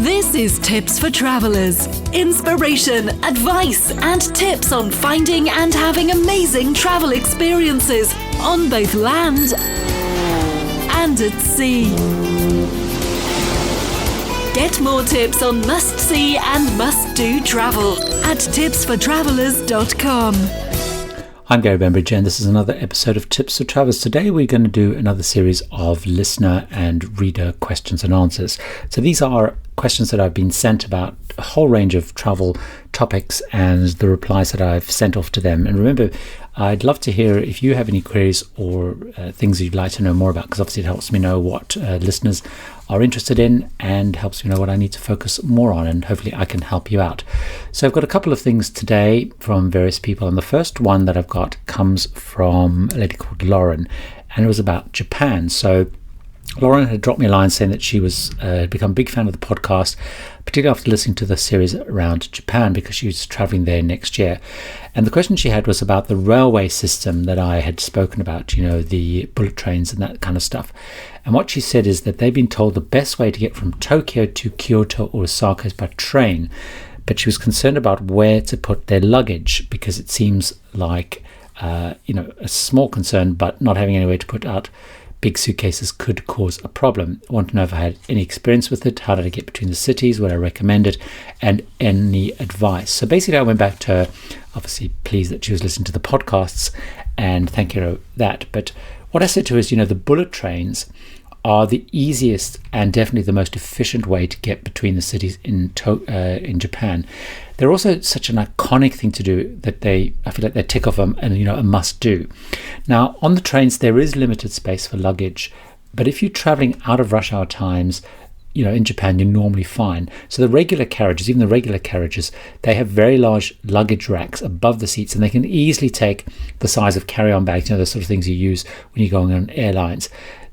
This is Tips for Travellers. Inspiration, advice, and tips on finding and having amazing travel experiences on both land and at sea. Get more tips on must-see and must-do travel at tipsfortravellers.com. I'm Gary Bembridge, and this is another episode of Tips for Travellers. Today we're going to do another series of listener and reader questions and answers. So these are questions that I've been sent about a whole range of travel topics and the replies that I've sent off to them. And remember, I'd love to hear if you have any queries or things you'd like to know more about, because obviously it helps me know what listeners are interested in and helps me know what I need to focus more on, and hopefully I can help you out. So I've got a couple of things today from various people, and the first one that I've got comes from a lady called Lauren, and it was about Japan. So Lauren had dropped me a line saying that she was become a big fan of the podcast, particularly after listening to the series around Japan, because she was traveling there next year. And the question she had was about the railway system that I had spoken about, you know, the bullet trains and that kind of stuff. And what she said is that they've been told the best way to get from Tokyo to Kyoto or Osaka is by train, but she was concerned about where to put their luggage, because it seems like a small concern, but not having anywhere to put out big suitcases could cause a problem. I want to know if I had any experience with it, how did I get between the cities, would I recommend it, and any advice. So basically I went back to her, obviously pleased that she was listening to the podcasts, and thank you for that. But what I said to her is, the bullet trains are the easiest and definitely the most efficient way to get between the cities in Japan. They're also such an iconic thing to do that I feel like they tick off a must do. Now, on the trains, there is limited space for luggage, but if you're traveling out of rush hour times, in Japan, you're normally fine. So the regular carriages, even the regular carriages, they have very large luggage racks above the seats, and they can easily take the size of carry-on bags, the sort of things you use when you're going on airlines.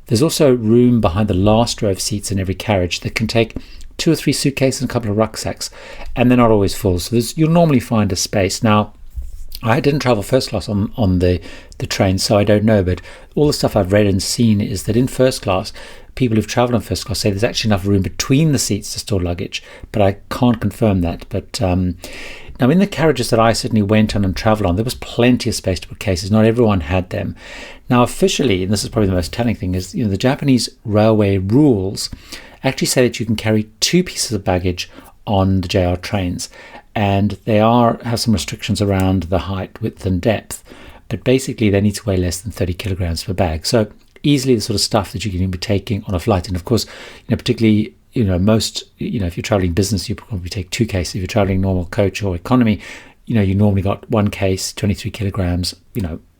There's also room behind the last row of seats in every carriage that can take 2 or 3 suitcases and a couple of rucksacks, and they're not always full. So you'll normally find a space. Now, I didn't travel first class on the train, so I don't know, but all the stuff I've read and seen is that in first class, people who've travelled on first class say there's actually enough room between the seats to store luggage, but I can't confirm that. But now, in the carriages that I certainly went on and travelled on, there was plenty of space to put cases. Not everyone had them. Now, officially, and this is probably the most telling thing, is the Japanese railway rules actually say that you can carry 2 pieces of baggage on the JR trains, and they have some restrictions around the height, width, and depth. But basically, they need to weigh less than 30 kilograms per bag. So easily the sort of stuff that you can be taking on a flight. And of course, particularly most, if you're traveling business, you probably take 2 cases. If you're traveling normal coach or economy, you normally got 1 case, 23 kilograms,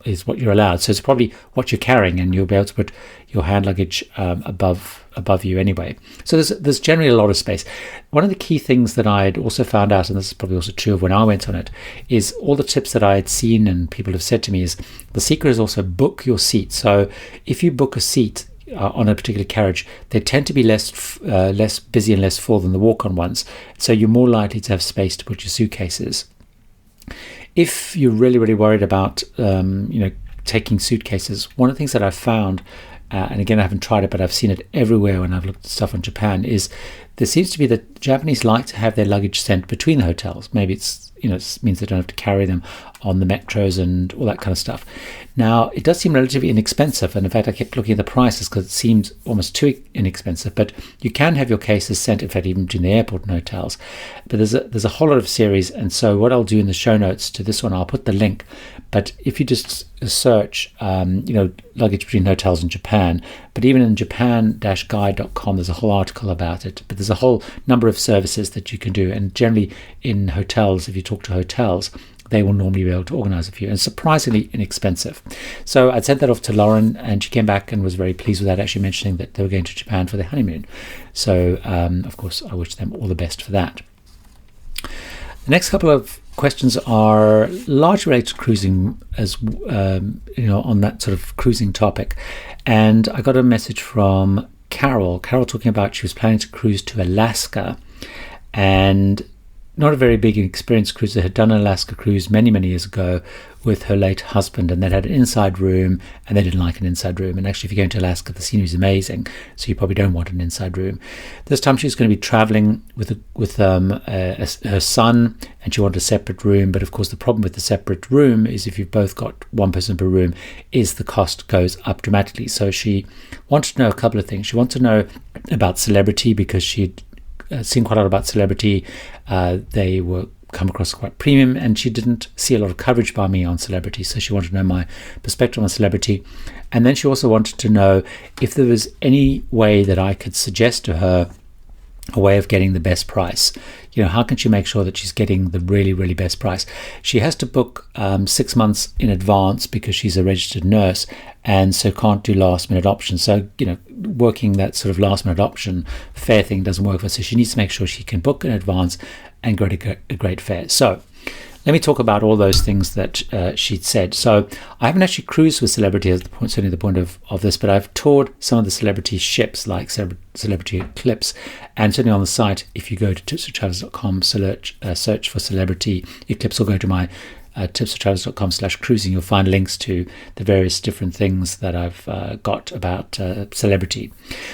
is what you're allowed. So it's probably what you're carrying, and you'll be able to put your hand luggage above you anyway. So there's generally a lot of space. One of the key things that I'd also found out, and this is probably also true of when I went on it, is all the tips that I had seen and people have said to me is the secret is also book your seat. So if you book a seat on a particular carriage, they tend to be less busy and less full than the walk-on ones. So you're more likely to have space to put your suitcases. If you're really, really worried about, taking suitcases, one of the things that I've found, and again, I haven't tried it, but I've seen it everywhere when I've looked at stuff in Japan, is there seems to be that Japanese like to have their luggage sent between the hotels. Maybe it means they don't have to carry them on the metros and all that kind of stuff. Now, it does seem relatively inexpensive, and in fact, I kept looking at the prices because it seemed almost too inexpensive, but you can have your cases sent, in fact, even between the airport and hotels. But there's a whole lot of series, and so what I'll do in the show notes to this one, I'll put the link, but if you just search, luggage between hotels in Japan, but even in japan-guide.com, there's a whole article about it, but there's a whole number of services that you can do, and generally in hotels, if you talk to hotels, they will normally be able to organise it for you, and surprisingly inexpensive. So I'd sent that off to Lauren, and she came back and was very pleased with that, actually mentioning that they were going to Japan for their honeymoon. So, of course, I wish them all the best for that. The next couple of questions are largely related to cruising, as on that sort of cruising topic. And I got a message from Carol talking about she was planning to cruise to Alaska, and not a very big experienced cruiser, had done an Alaska cruise many, many years ago with her late husband, and they'd had an inside room, and they didn't like an inside room. And actually, if you're going to Alaska, the scenery is amazing, so you probably don't want an inside room. This time, she was going to be traveling with her son, and she wanted a separate room. But of course, the problem with the separate room is if you've both got one person per room, is the cost goes up dramatically. So she wanted to know a couple of things. She wanted to know about Celebrity, because she'd seen quite a lot about Celebrity. They were come across quite premium, and she didn't see a lot of coverage by me on Celebrity, so she wanted to know my perspective on Celebrity. And then she also wanted to know if there was any way that I could suggest to her a way of getting the best price. How can she make sure that she's getting the really, really best price? She has to book 6 months in advance because she's a registered nurse, and so can't do last minute options. So, working that sort of last minute option fare thing doesn't work for her. So she needs to make sure she can book in advance and get a great fare. So let me talk about all those things that she'd said. So I haven't actually cruised with Celebrity at the point, certainly the point of this, but I've toured some of the Celebrity ships, like Celebrity Eclipse, and certainly on the site, if you go to tipsfortravels.com, search for Celebrity Eclipse, or go to my tipsfortravels.com/cruising, you'll find links to the various different things that I've got about Celebrity.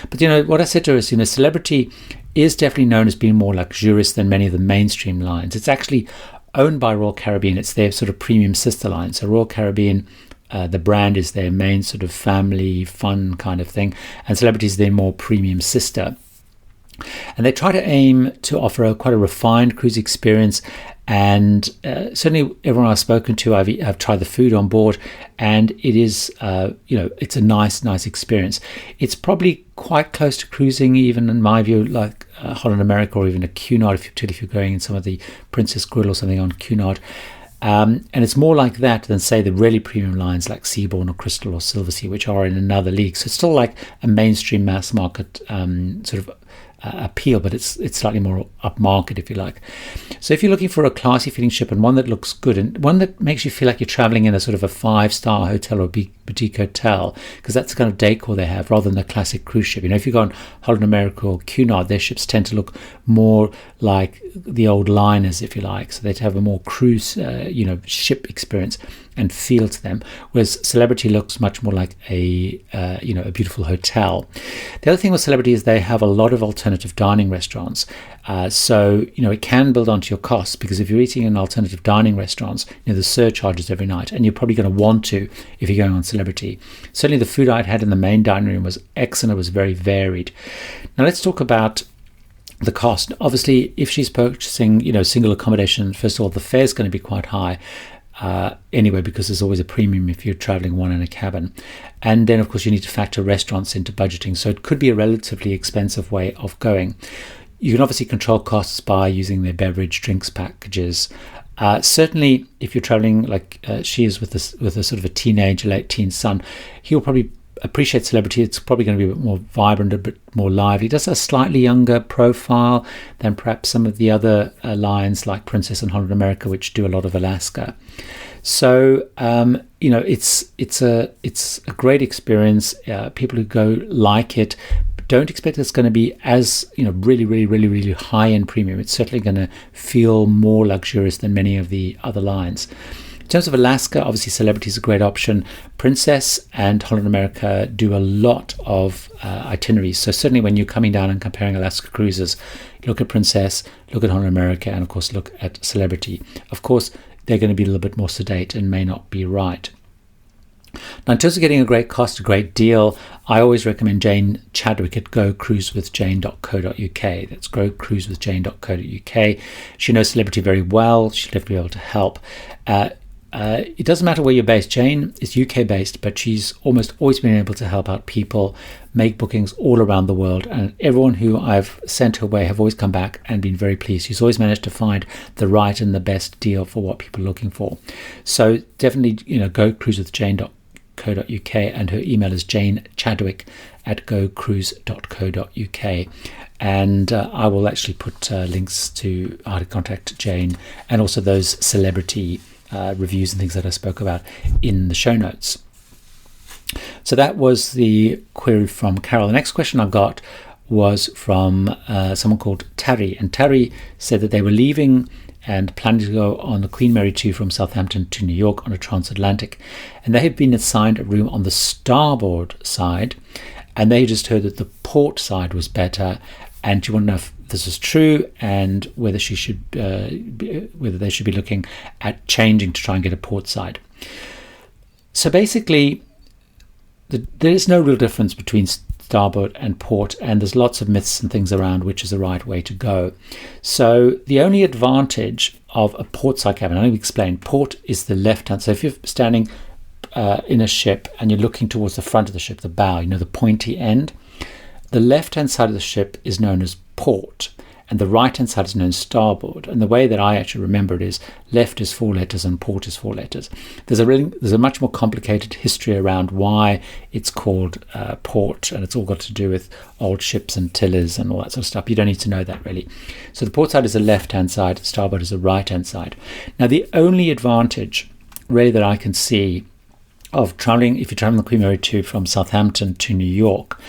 But what I said to her is, Celebrity is definitely known as being more luxurious than many of the mainstream lines. It's actually owned by Royal Caribbean. It's their sort of premium sister line. So Royal Caribbean, the brand, is their main sort of family fun kind of thing, and Celebrity is their more premium sister. And they try to aim to offer quite a refined cruise experience. And certainly everyone I've spoken to, I've tried the food on board, and it is, it's a nice experience. It's probably quite close to cruising, even in my view, like Holland America, or even a Cunard, if you're going in some of the Princess Grill or something on Cunard. And it's more like that than, say, the really premium lines like Seabourn or Crystal or Silversea, which are in another league. So it's still like a mainstream mass market sort of appeal, but it's slightly more upmarket, if you like. So if you're looking for a classy feeling ship, and one that looks good, and one that makes you feel like you're traveling in a sort of a 5-star hotel or boutique hotel, because that's the kind of decor they have, rather than the classic cruise ship. If you go on Holland America or Cunard, their ships tend to look more like the old liners, if you like. So they'd have a more cruise, ship experience and feel to them, whereas Celebrity looks much more like a beautiful hotel. The other thing with Celebrity is they have a lot of alternative dining restaurants. So it can build onto your costs, because if you're eating in alternative dining restaurants, there's surcharges every night, and you're probably going to want to if you're going on Celebrity. Certainly the food I'd had in the main dining room was excellent. It was very varied. Now let's talk about the cost. Obviously, if she's purchasing single accommodation, first of all, the fare is going to be quite high. Anyway, because there's always a premium if you're traveling one in a cabin. And then, of course, you need to factor restaurants into budgeting. So it could be a relatively expensive way of going. You can obviously control costs by using their beverage drinks packages. Certainly, if you're traveling like she is with a sort of a teenage, late teen son, he'll probably appreciate Celebrity. It's probably going to be a bit more vibrant, a bit more lively. It does a slightly younger profile than perhaps some of the other lines like Princess and Holland America, which do a lot of Alaska. So it's a great experience. People who go like it. Don't expect it's going to be as really, really, really, really high end premium. It's certainly going to feel more luxurious than many of the other lines. In terms of Alaska, obviously Celebrity is a great option. Princess and Holland America do a lot of itineraries. So certainly when you're coming down and comparing Alaska cruises, look at Princess, look at Holland America, and of course look at Celebrity. Of course, they're going to be a little bit more sedate and may not be right. Now, in terms of getting a great cost, a great deal, I always recommend Jane Chadwick at gocruisewithjane.co.uk. That's gocruisewithjane.co.uk. She knows Celebrity very well. She'll definitely be able to help. It doesn't matter where you're based. Jane is UK based, but she's almost always been able to help out people make bookings all around the world, and everyone who I've sent her way have always come back and been very pleased. She's always managed to find the right and the best deal for what people are looking for. So definitely, go cruisewithjane.co.uk, and her email is janechadwick@gocruise.co.uk. And I will actually put links to how to contact Jane, and also those Celebrity reviews and things that I spoke about in the show notes. So that was the query from Carol. The next question I've got was from someone called Terry. And Terry said that they were leaving and planning to go on the Queen Mary 2 from Southampton to New York on a transatlantic. And they had been assigned a room on the starboard side, and they just heard that the port side was better. And she wanted to know if this was true and whether she should, whether they should be looking at changing to try and get a port side. So basically, there is no real difference between starboard and port, and there's lots of myths and things around which is the right way to go. So the only advantage of a port side cabin, I'll explain. Port is the left hand. So if you're standing in a ship and you're looking towards the front of the ship, the bow, the pointy end, the left hand side of the ship is known as port, and the right hand side is known as starboard. And the way that I actually remember it is left is 4 letters and port is 4 letters. There's a much more complicated history around why it's called port, and it's all got to do with old ships and tillers and all that sort of stuff. You don't need to know that really. So the port side is the left hand side, starboard is the right hand side. Now the only advantage really that I can see of traveling, if you're traveling the Queen Mary 2 from Southampton to New York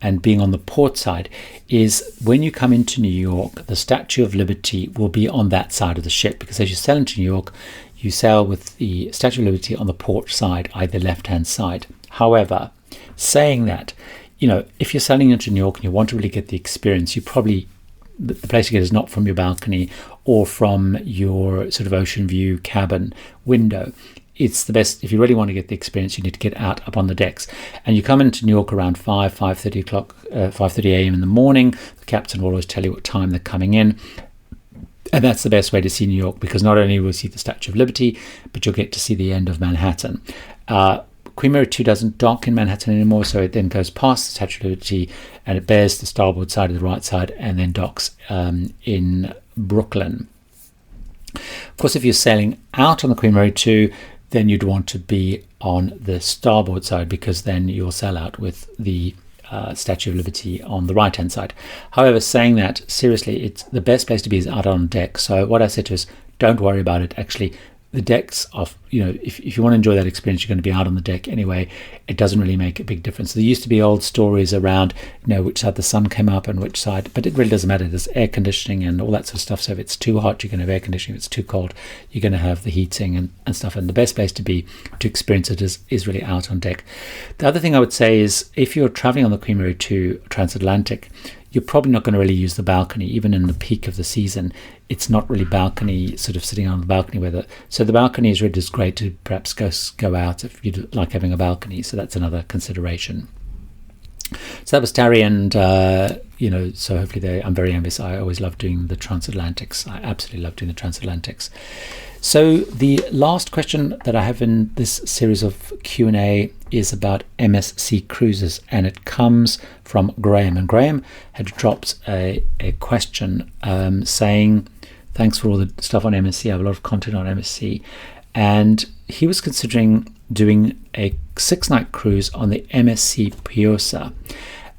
and being on the port side, is when you come into New York, the Statue of Liberty will be on that side of the ship, because as you sail into New York, you sail with the Statue of Liberty on the port side, either left-hand side. However, saying that, if you're sailing into New York and you want to really get the experience, you probably, the place to get is not from your balcony or from your sort of ocean view cabin window. It's the best, if you really want to get the experience, you need to get out up on the decks. And you come into New York around 5:30 a.m. in the morning. The captain will always tell you what time they're coming in. And that's the best way to see New York, because not only will you see the Statue of Liberty, but you'll get to see the end of Manhattan. Queen Mary 2 doesn't dock in Manhattan anymore, so it then goes past the Statue of Liberty and it bears the starboard side of the right side and then docks in Brooklyn. Of course, if you're sailing out on the Queen Mary 2, then you'd want to be on the starboard side, because then you'll sail out with the Statue of Liberty on the right hand side. However, saying that, seriously, it's the best place to be is out on deck. So what I said to us, don't worry about it. Actually, the decks of, if you want to enjoy that experience, you're going to be out on the deck anyway. It doesn't really make a big difference. There used to be old stories around, which side the sun came up and which side, but it really doesn't matter. There's air conditioning and all that sort of stuff. So if it's too hot, you're going to have air conditioning. If it's too cold, you're going to have the heating and stuff. And the best place to experience it is really out on deck. The other thing I would say is, if you're traveling on the Queen Mary 2 transatlantic, you're probably not going to really use the balcony, even in the peak of the season. It's not really balcony, sort of sitting on the balcony weather. So the balcony is really just great to perhaps go out if you like having a balcony. So that's another consideration. So that was Terry, and so hopefully I'm very envious. I always love doing the transatlantics. I absolutely love doing the transatlantics. So the last question that I have in this series of Q&A is about MSC cruises, and it comes from Graham. And Graham had dropped a question saying, thanks for all the stuff on MSC. I have a lot of content on MSC. And he was considering doing a 6-night cruise on the MSC Piosa.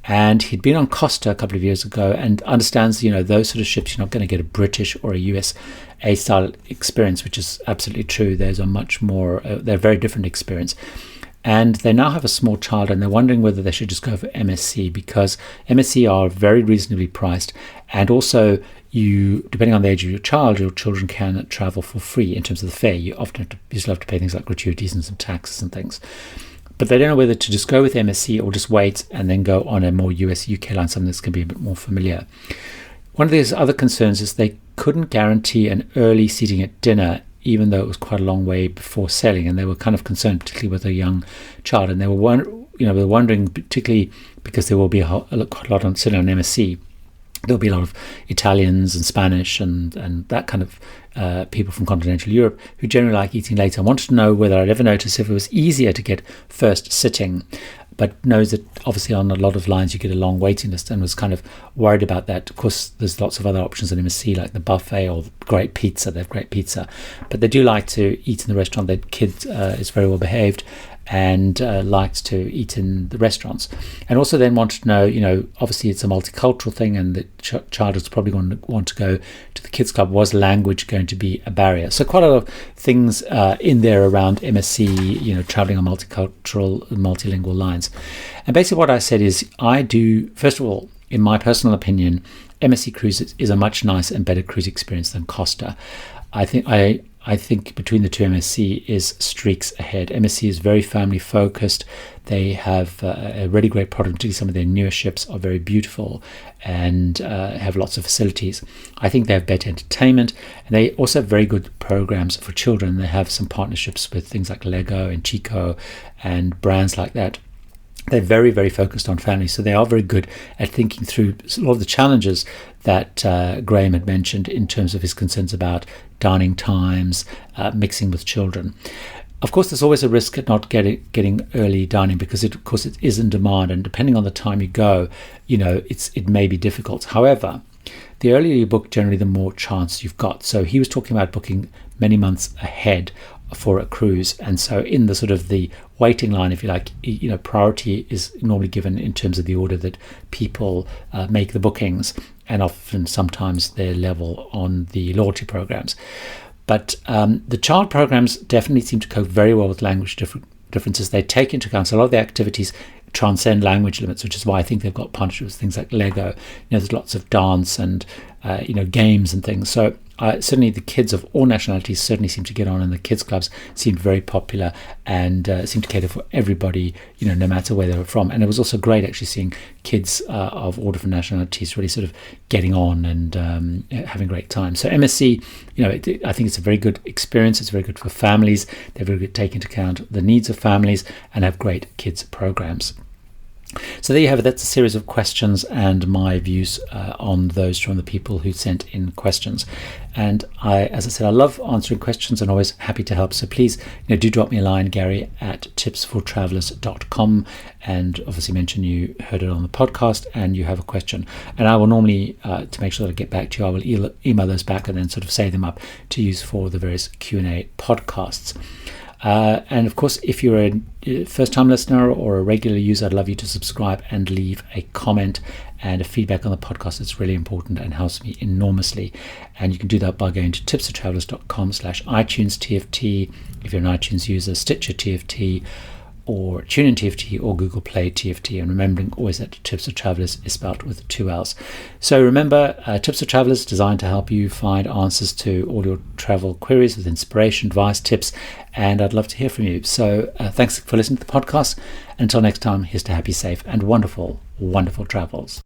And he'd been on Costa a couple of years ago and understands, those sort of ships, you're not going to get a British or a US A-style experience, which is absolutely true. There's a much more, they're a very different experience. And they now have a small child, and they're wondering whether they should just go for MSC, because MSC are very reasonably priced. And also, depending on the age of your child, your children can travel for free in terms of the fare. You often have to pay things like gratuities and some taxes and things. But they don't know whether to just go with MSC or just wait and then go on a more US-UK line, something that's going to be a bit more familiar. One of these other concerns is they couldn't guarantee an early seating at dinner, even though it was quite a long way before sailing, and they were kind of concerned, particularly with a young child. And they were wondering, particularly because there will be quite a lot on MSC. There'll be a lot of Italians and Spanish and that kind of people from continental Europe who generally like eating late. I wanted to know whether I'd ever noticed if it was easier to get first sitting, but knows that obviously on a lot of lines you get a long waiting list, and was kind of worried about that. Of course, there's lots of other options in MSC, like the buffet or great pizza. They have great pizza, but they do like to eat in the restaurant. Their kid is very well behaved and liked to eat in the restaurants. And also then wanted to know, obviously it's a multicultural thing, and the child is probably going to want to go to the kids club. Was language going to be a barrier? So quite a lot of things in there around MSC, traveling on multicultural, multilingual lines. And basically what I said is, I do, first of all, in my personal opinion, MSC Cruises is a much nicer and better cruise experience than Costa. I think between the two, MSC is streaks ahead. MSC is very family focused. They have a really great product. Particularly some of their newer ships are very beautiful and have lots of facilities. I think they have better entertainment, and they also have very good programs for children. They have some partnerships with things like Lego and Chico and brands like that. They're very, very focused on families, so they are very good at thinking through a lot of the challenges that Graham had mentioned in terms of his concerns about dining times, mixing with children. Of course, there's always a risk at not getting early dining because, it is in demand, and depending on the time you go, it may be difficult. However, the earlier you book, generally the more chance you've got. So he was talking about booking many months ahead for a cruise, and so in the sort of the waiting line, if you like, priority is normally given in terms of the order that people make the bookings, and often sometimes their level on the loyalty programs. But the child programs definitely seem to cope very well with language differences. They take into account, so a lot of the activities transcend language limits, which is why I think they've got partnerships with things like Lego. There's lots of dance and games and things. So certainly the kids of all nationalities certainly seem to get on, and the kids clubs seemed very popular and seem to cater for everybody, no matter where they were from. And it was also great actually seeing kids of all different nationalities really sort of getting on and having a great time. So MSC, I think it's a very good experience. It's very good for families. They're very good at taking into account the needs of families and have great kids programs. So there you have it. That's a series of questions and my views on those from the people who sent in questions. And as I said, I love answering questions and always happy to help. So please, do drop me a line, Gary at tipsfortravellers.com, and obviously mention you heard it on the podcast and you have a question. And I will normally, to make sure that I get back to you, I will email those back and then sort of save them up to use for the various Q&A podcasts. And of course, if you're a first-time listener or a regular user, I'd love you to subscribe and leave a comment and a feedback on the podcast. It's really important and helps me enormously. And you can do that by going to tipsfortravellers.com/iTunes TFT if you're an iTunes user, Stitcher TFT, or TuneIn TFT, or Google Play TFT. And remembering always that Tips for Travellers is spelled with 2 L's. So remember, Tips for Travellers is designed to help you find answers to all your travel queries with inspiration, advice, tips, and I'd love to hear from you. So thanks for listening to the podcast. Until next time, here's to happy, safe, and wonderful, wonderful travels.